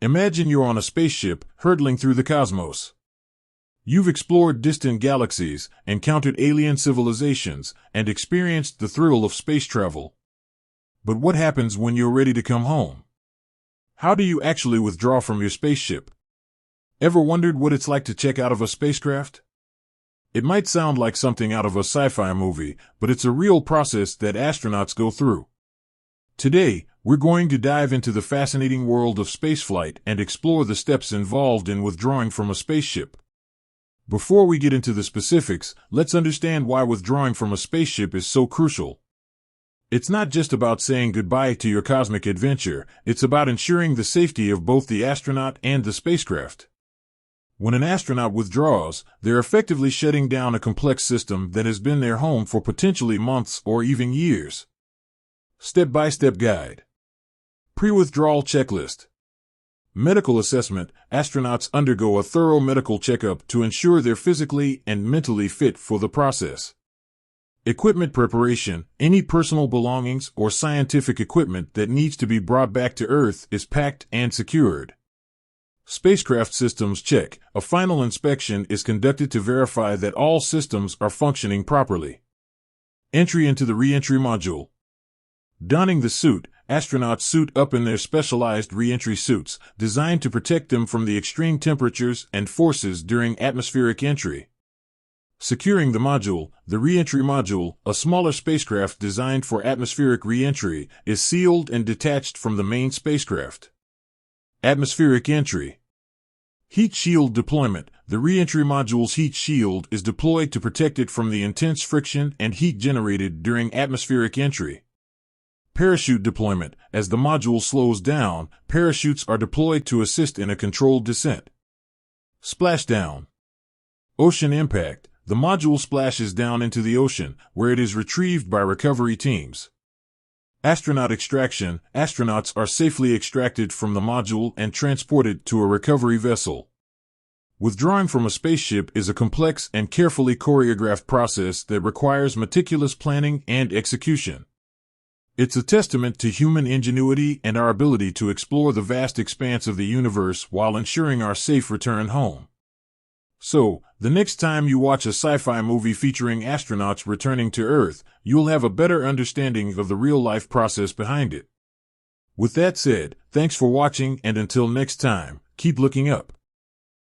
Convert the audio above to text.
Imagine you're on a spaceship hurtling through the cosmos. You've explored distant galaxies, encountered alien civilizations, and experienced the thrill of space travel. But what happens when you're ready to come home? How do you actually withdraw from your spaceship? Ever wondered what it's like to check out of a spacecraft? It might sound like something out of a sci-fi movie, but it's a real process that astronauts go through. Today, we're going to dive into the fascinating world of spaceflight and explore the steps involved in withdrawing from a spaceship. Before we get into the specifics, let's understand why withdrawing from a spaceship is so crucial. It's not just about saying goodbye to your cosmic adventure, it's about ensuring the safety of both the astronaut and the spacecraft. When an astronaut withdraws, they're effectively shutting down a complex system that has been their home for potentially months or even years. Step-by-step guide. Pre-withdrawal checklist. Medical assessment. Astronauts undergo a thorough medical checkup to ensure they're physically and mentally fit for the process. Equipment preparation. Any personal belongings or scientific equipment that needs to be brought back to Earth is packed and secured. Spacecraft systems check. A final inspection is conducted to verify that all systems are functioning properly. Entry into the re-entry module. Donning the suit. Astronauts suit up in their specialized re-entry suits, designed to protect them from the extreme temperatures and forces during atmospheric entry. Securing the module. The re-entry module, a smaller spacecraft designed for atmospheric re-entry, is sealed and detached from the main spacecraft. Atmospheric entry. Heat shield deployment. The re-entry module's heat shield is deployed to protect it from the intense friction and heat generated during atmospheric entry. Parachute deployment. As the module slows down, parachutes are deployed to assist in a controlled descent. Splashdown. Ocean impact. The module splashes down into the ocean, where it is retrieved by recovery teams. Astronaut extraction. Astronauts are safely extracted from the module and transported to a recovery vessel. Withdrawing from a spaceship is a complex and carefully choreographed process that requires meticulous planning and execution. It's a testament to human ingenuity and our ability to explore the vast expanse of the universe while ensuring our safe return home. So, the next time you watch a sci-fi movie featuring astronauts returning to Earth, you'll have a better understanding of the real-life process behind it. With that said, thanks for watching, and until next time, keep looking up.